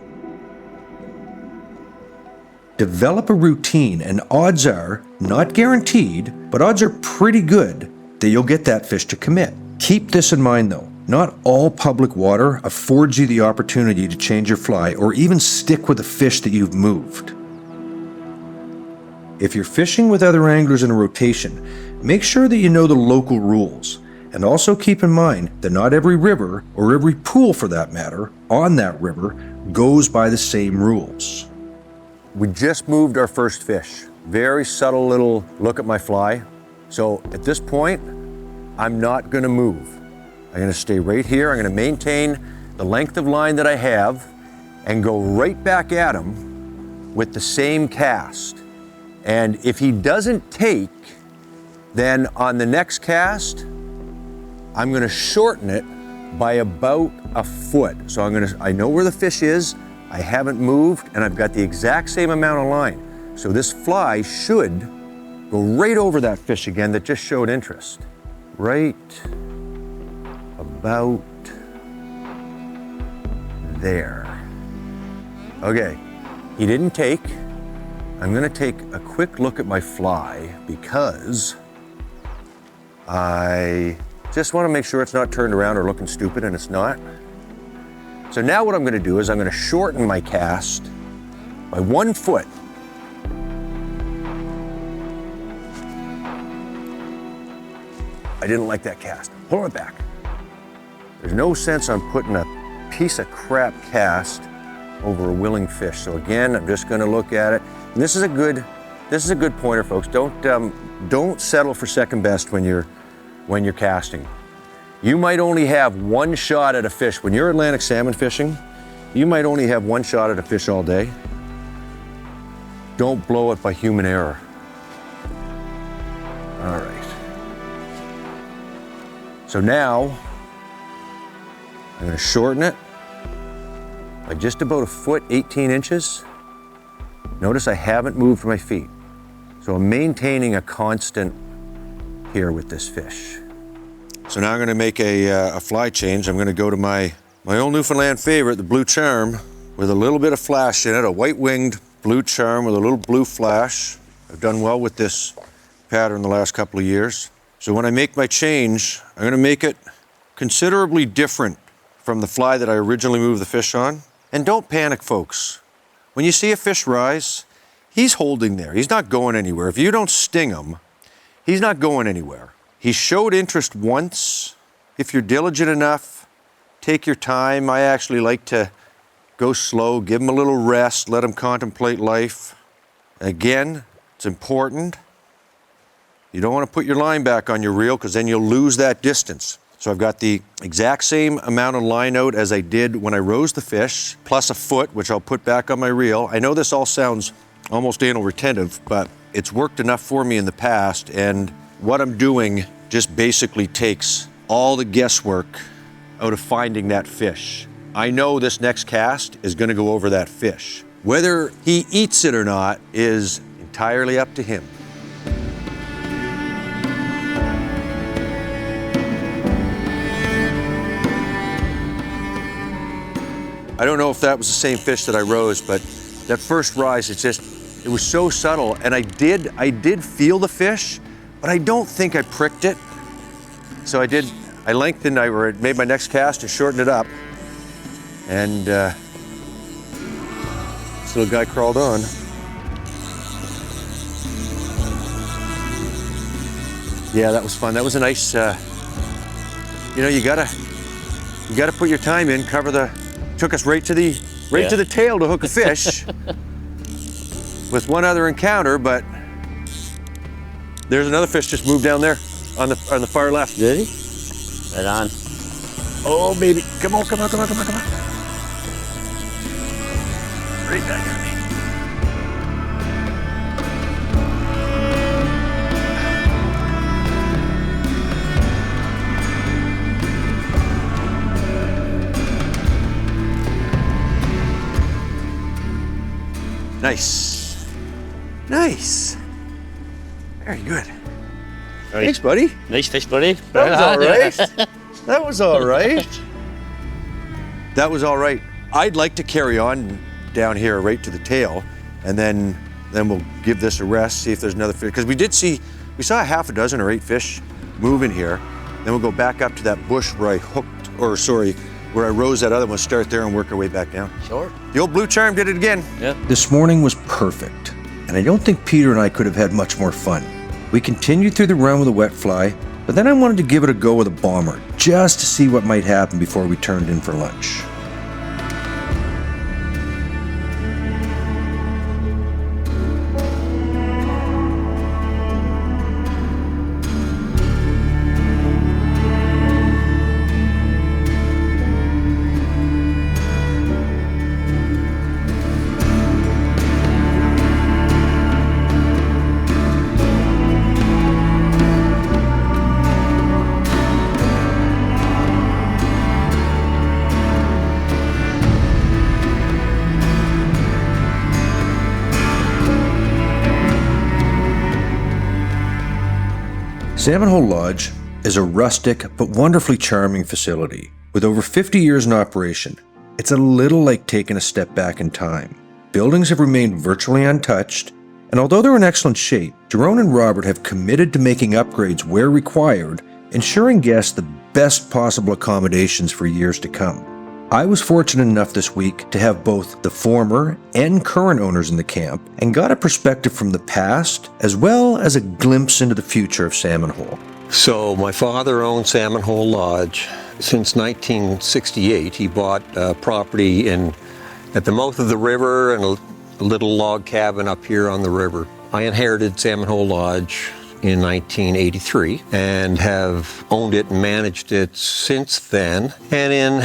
Develop a routine, and odds are, not guaranteed, but odds are pretty good that you'll get that fish to commit. Keep this in mind though, not all public water affords you the opportunity to change your fly or even stick with a fish that you've moved. If you're fishing with other anglers in a rotation, make sure that you know the local rules. And also keep in mind that not every river, or every pool for that matter, on that river goes by the same rules. We just moved our first fish. Very subtle little look at my fly. So at this point, I'm not gonna move. I'm gonna stay right here. I'm gonna maintain the length of line that I have and go right back at him with the same cast. And if he doesn't take, then on the next cast, I'm gonna shorten it by about a foot. So I know where the fish is, I haven't moved, and I've got the exact same amount of line. So this fly should go right over that fish again that just showed interest. Right about there. Okay, he didn't take. I'm gonna take a quick look at my fly because I just want to make sure it's not turned around or looking stupid, and it's not. So now what I'm going to do is I'm going to shorten my cast by 1 foot. I didn't like that cast. Pull it back. There's no sense on putting a piece of crap cast over a willing fish. So again, I'm just going to look at it. And this is a good pointer, folks. Don't settle for second best when you're casting. You might only have one shot at a fish. When you're Atlantic salmon fishing, you might only have one shot at a fish all day. Don't blow it by human error. All right. So now, I'm gonna shorten it by just about 1.18 feet. Notice I haven't moved my feet. So I'm maintaining a constant here with this fish. So now I'm gonna make a fly change. I'm gonna go to my old Newfoundland favorite, the blue charm, with a little bit of flash in it, a white-winged blue charm with a little blue flash. I've done well with this pattern the last couple of years. So when I make my change, I'm gonna make it considerably different from the fly that I originally moved the fish on. And don't panic, folks. When you see a fish rise, he's holding there. He's not going anywhere. If you don't sting him, he's not going anywhere. He showed interest once. If you're diligent enough, take your time. I actually like to go slow, give him a little rest, let him contemplate life. Again, it's important. You don't want to put your line back on your reel because then you'll lose that distance. So I've got the exact same amount of line out as I did when I rose the fish, plus a foot, which I'll put back on my reel. I know this all sounds almost anal retentive, but it's worked enough for me in the past, and what I'm doing just basically takes all the guesswork out of finding that fish. I know this next cast is going to go over that fish. Whether he eats it or not is entirely up to him. I don't know if that was the same fish that I rose, but that first rise, it was so subtle, and I did feel the fish, but I don't think I pricked it. So I lengthened, I made my next cast and shortened it up, and this little guy crawled on. Yeah, that was fun. That was a nice, you know, you gotta put your time in, took us right to the tail to hook a fish with one other encounter, but there's another fish just moved down there on the far left. Did he? Right on. Oh, baby. Come on. Right back at me. Nice. Very good. Right. Thanks, buddy. Nice fish, buddy. That was all right. That was all right. That was all right. I'd like to carry on down here right to the tail, and then we'll give this a rest, see if there's another fish. Because we saw a half a dozen or 8 fish move in here. Then we'll go back up to that bush where where I rose that other one, start there and work our way back down. Sure. The old blue charm did it again. Yep. This morning was perfect, and I don't think Peter and I could have had much more fun. We continued through the run with a wet fly, but then I wanted to give it a go with a bomber, just to see what might happen before we turned in for lunch. Salmon Hole Lodge is a rustic but wonderfully charming facility. With over 50 years in operation, it's a little like taking a step back in time. Buildings have remained virtually untouched, and although they're in excellent shape, Jerome and Robert have committed to making upgrades where required, ensuring guests the best possible accommodations for years to come. I was fortunate enough this week to have both the former and current owners in the camp and got a perspective from the past as well as a glimpse into the future of Salmon Hole. So my father owned Salmon Hole Lodge since 1968. He bought property at the mouth of the river and a little log cabin up here on the river. I inherited Salmon Hole Lodge in 1983 and have owned it and managed it since then. And in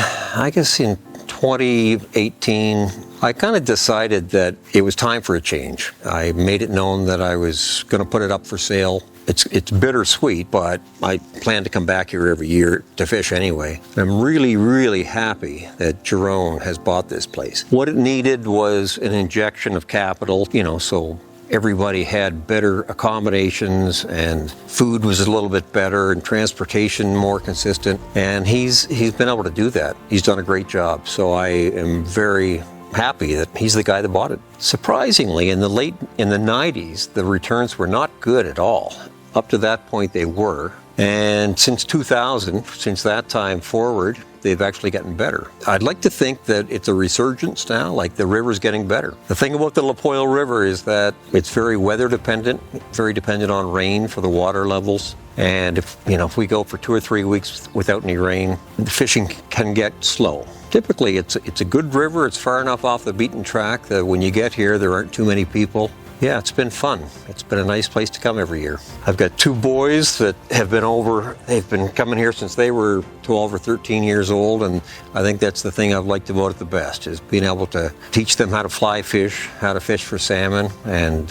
2018, I kind of decided that it was time for a change. I made it known that I was going to put it up for sale. It's bittersweet, but I plan to come back here every year to fish anyway. I'm really, really happy that Jerome has bought this place. What it needed was an injection of capital, so everybody had better accommodations and food was a little bit better and transportation more consistent. And he's been able to do that. He's done a great job. So I am very happy that he's the guy that bought it. Surprisingly, in the 90s, the returns were not good at all. Up to that point, they were. And since 2000, since that time forward, they've actually gotten better. I'd like to think that it's a resurgence now, like the river's getting better. The thing about the Lapoille River is that it's very weather dependent, very dependent on rain for the water levels. And if we go for 2 or 3 weeks without any rain, the fishing can get slow. Typically, it's a good river. It's far enough off the beaten track that when you get here, there aren't too many people. Yeah, it's been fun. It's been a nice place to come every year. I've got 2 boys that have been over. They've been coming here since they were 12 or 13 years old, and I think that's the thing I've liked about it the best, is being able to teach them how to fly fish, how to fish for salmon, and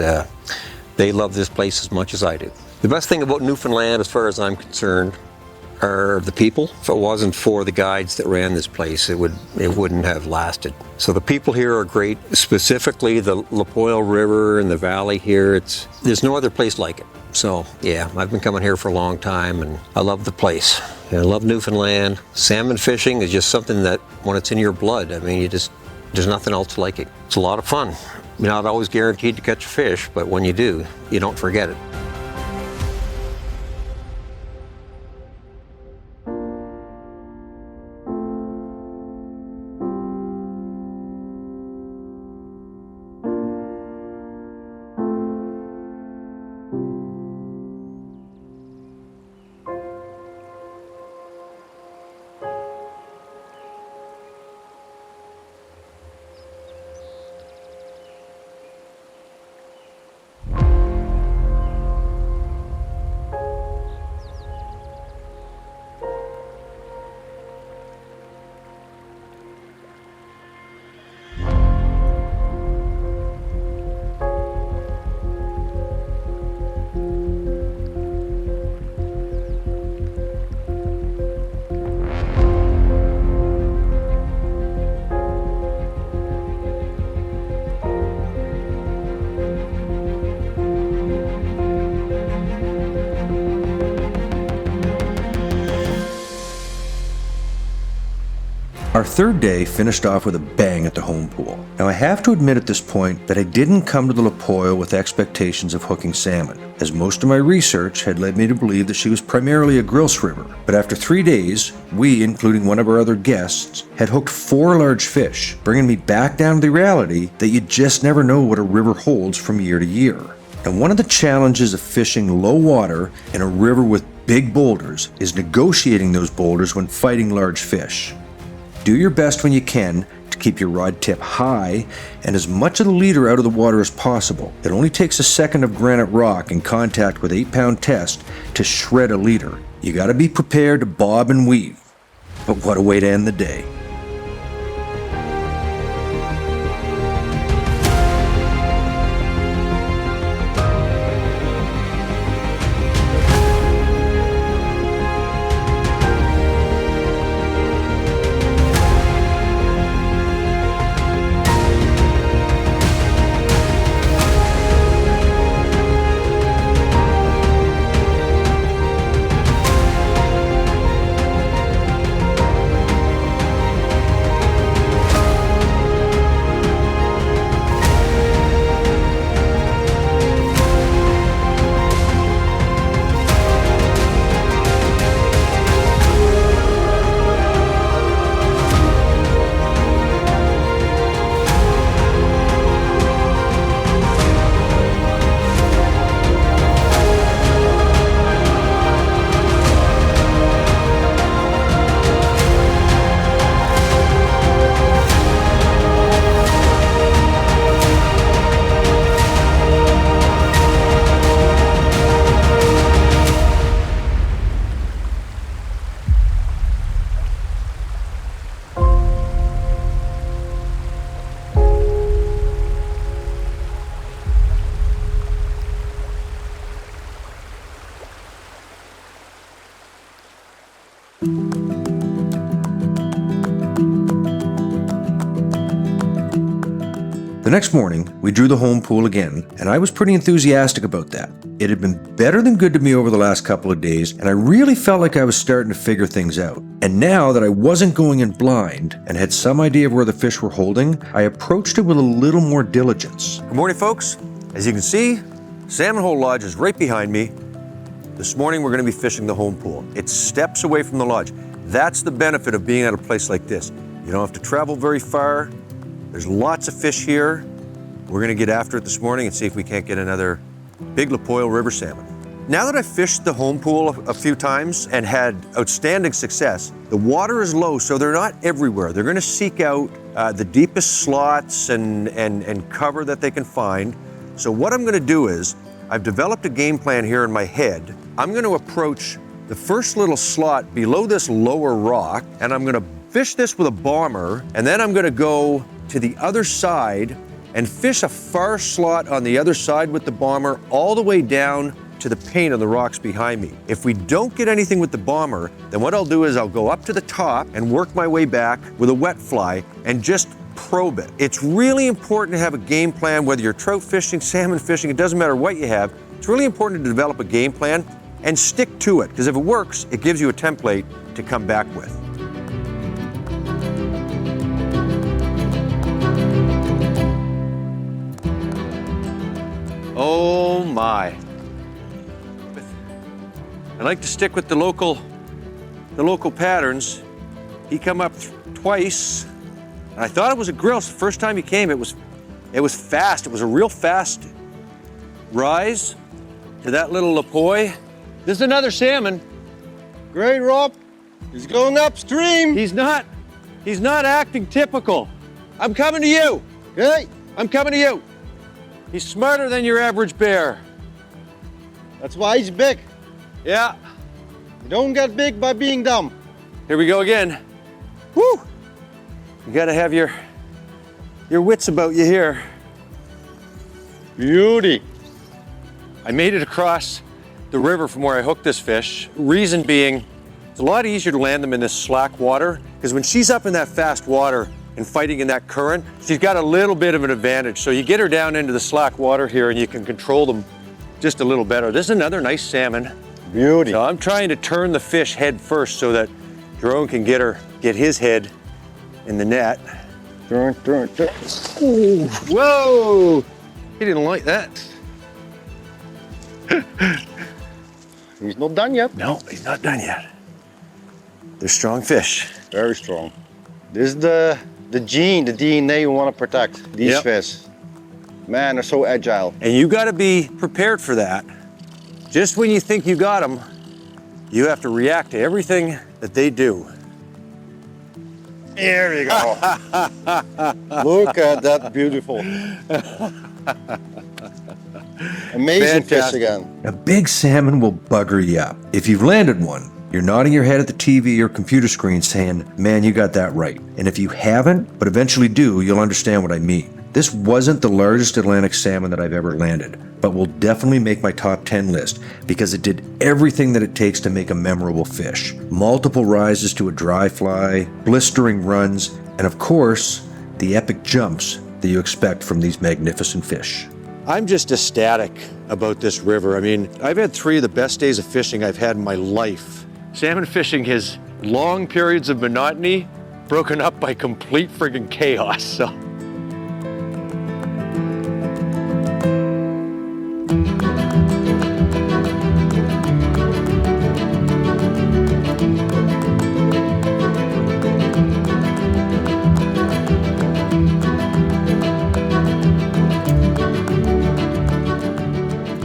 they love this place as much as I do. The best thing about Newfoundland, as far as I'm concerned, are the people. If it wasn't for the guides that ran this place, it wouldn't have lasted. So the people here are great, specifically the Lapoille River and the valley here. There's no other place like it. So yeah, I've been coming here for a long time and I love the place. And I love Newfoundland. Salmon fishing is just something that when it's in your blood, there's nothing else like it. It's a lot of fun. You're not always guaranteed to catch a fish, but when you do, you don't forget it. Our third day finished off with a bang at the home pool. Now I have to admit at this point that I didn't come to the Lapoille with expectations of hooking salmon, as most of my research had led me to believe that she was primarily a grouse river. But after 3 days, we, including one of our other guests, had hooked 4 large fish, bringing me back down to the reality that you just never know what a river holds from year to year. And one of the challenges of fishing low water in a river with big boulders is negotiating those boulders when fighting large fish. Do your best when you can to keep your rod tip high and as much of the leader out of the water as possible. It only takes a second of granite rock in contact with 8-pound test to shred a leader. You gotta be prepared to bob and weave. But what a way to end the day. The next morning, we drew the home pool again, and I was pretty enthusiastic about that. It had been better than good to me over the last couple of days, and I really felt like I was starting to figure things out. And now that I wasn't going in blind and had some idea of where the fish were holding, I approached it with a little more diligence. Good morning, folks. As you can see, Salmon Hole Lodge is right behind me. This morning we're going to be fishing the home pool. It's steps away from the lodge. That's the benefit of being at a place like this. You don't have to travel very far. There's lots of fish here. We're going to get after it this morning and see if we can't get another big Lapoille River salmon. Now that I've fished the home pool a few times and had outstanding success, the water is low, so they're not everywhere. They're going to seek out the deepest slots and cover that they can find. So what I'm going to do is, I've developed a game plan here in my head. I'm going to approach the first little slot below this lower rock, and I'm going to fish this with a bomber, and then I'm going to go to the other side and fish a far slot on the other side with the bomber all the way down to the pane of the rocks behind me. If we don't get anything with the bomber, then what I'll do is I'll go up to the top and work my way back with a wet fly and just probe it. It's really important to have a game plan, whether you're trout fishing, salmon fishing, it doesn't matter what you have. It's really important to develop a game plan and stick to it, because if it works, it gives you a template to come back with. Oh my. I like to stick with the local patterns. He come up twice, and I thought it was a grill. So the first time he came, it was fast. It was a real fast rise to that little Lapoille. This is another salmon. Great, Rob. He's going upstream. He's not acting typical. I'm coming to you. Hey. I'm coming to you. He's smarter than your average bear. That's why he's big. Yeah. You don't get big by being dumb. Here we go again. Woo! You gotta have your wits about you here. Beauty. I made it across the river from where I hooked this fish. Reason being, it's a lot easier to land them in this slack water, because when she's up in that fast water and fighting in that current, she's got a little bit of an advantage. So you get her down into the slack water here and you can control them just a little better. This is another nice salmon. Beauty. So I'm trying to turn the fish head first so that Jerome can get his head in the net. Turn. Ooh. Whoa! He didn't like that. He's not done yet. No, he's not done yet. They're strong fish. Very strong. This is the gene, the DNA we want to protect. These fish. Man, they're so agile. And you got to be prepared for that. Just when you think you got them, you have to react to everything that they do. Here we go. Look at that, beautiful. Amazing fish again. A big salmon will bugger you up. If you've landed one, you're nodding your head at the TV or computer screen saying, man, you got that right. And if you haven't, but eventually do, you'll understand what I mean. This wasn't the largest Atlantic salmon that I've ever landed, but will definitely make my top 10 list because it did everything that it takes to make a memorable fish. Multiple rises to a dry fly, blistering runs, and of course, the epic jumps that you expect from these magnificent fish. I'm just ecstatic about this river. I mean, I've had 3 of the best days of fishing I've had in my life. Salmon fishing has long periods of monotony broken up by complete friggin' chaos, so.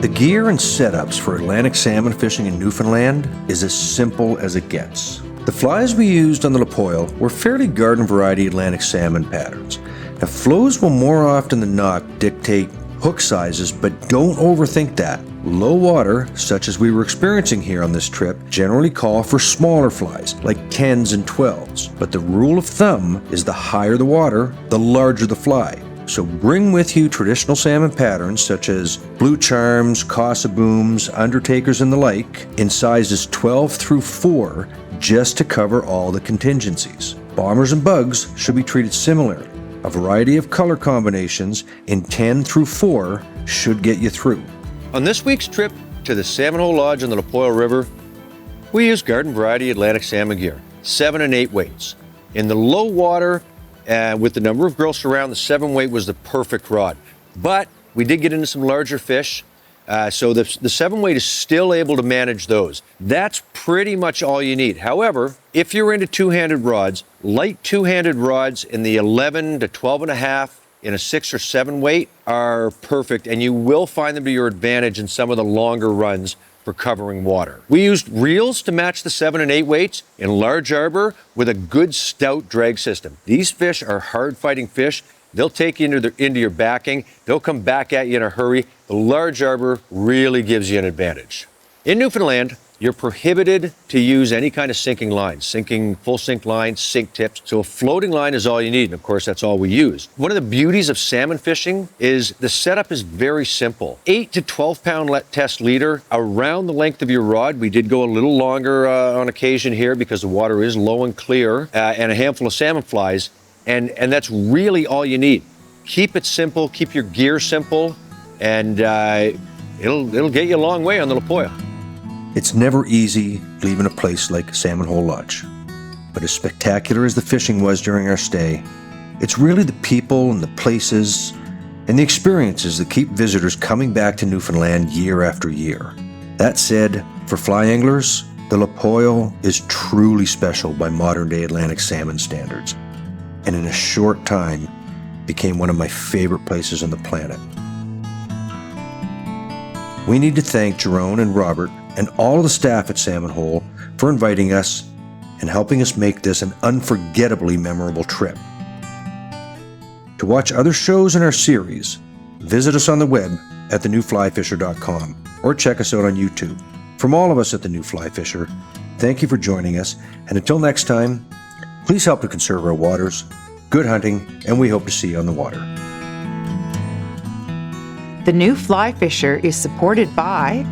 The gear and setups for Atlantic salmon fishing in Newfoundland is as simple as it gets. The flies we used on the Lapoille were fairly garden variety Atlantic salmon patterns. Now, flows will more often than not dictate hook sizes, but don't overthink that. Low water, such as we were experiencing here on this trip, generally call for smaller flies, like 10s and 12s. But the rule of thumb is the higher the water, the larger the fly. So bring with you traditional salmon patterns such as blue charms, Casa booms, undertakers, and the like in sizes 12 through 4 just to cover all the contingencies. Bombers and bugs should be treated similarly. A variety of color combinations in 10 through 4 should get you through. On this week's trip to the Salmon Hole Lodge on the Lapoille River, we used garden variety Atlantic salmon gear, 7 and 8 weights. In the low water, with the number of gross around, the 7 weight was the perfect rod. But we did get into some larger fish, so the 7 weight is still able to manage those. That's pretty much all you need. However, if you're into two-handed rods, light two-handed rods in the 11 to 12.5 in a 6 or 7 weight are perfect, and you will find them to your advantage in some of the longer runs for covering water. We used reels to match the 7 and 8 weights in large arbor with a good stout drag system. These fish are hard-fighting fish. They'll take you into your backing. They'll come back at you in a hurry. The large arbor really gives you an advantage. In Newfoundland, you're prohibited to use any kind of sinking lines, full sink lines, sink tips. So a floating line is all you need, and of course that's all we use. One of the beauties of salmon fishing is the setup is very simple. 8 to 12 pound test leader around the length of your rod. We did go a little longer on occasion here because the water is low and clear, and a handful of salmon flies, and that's really all you need. Keep it simple, keep your gear simple, and it'll get you a long way on the Lapoille. It's never easy leaving a place like Salmon Hole Lodge, but as spectacular as the fishing was during our stay, it's really the people and the places and the experiences that keep visitors coming back to Newfoundland year after year. That said, for fly anglers, the Lapoille is truly special by modern-day Atlantic salmon standards, and in a short time became one of my favorite places on the planet. We need to thank Jerome and Robert and all of the staff at Salmon Hole for inviting us and helping us make this an unforgettably memorable trip. To watch other shows in our series, visit us on the web at thenewflyfisher.com or check us out on YouTube. From all of us at The New Fly Fisher, thank you for joining us, and until next time, please help to conserve our waters. Good hunting, and we hope to see you on the water. The New Fly Fisher is supported by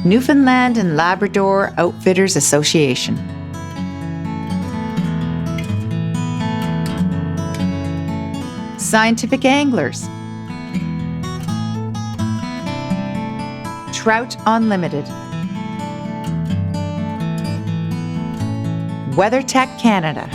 Newfoundland and Labrador Outfitters Association, Scientific Anglers, Trout Unlimited, WeatherTech Canada,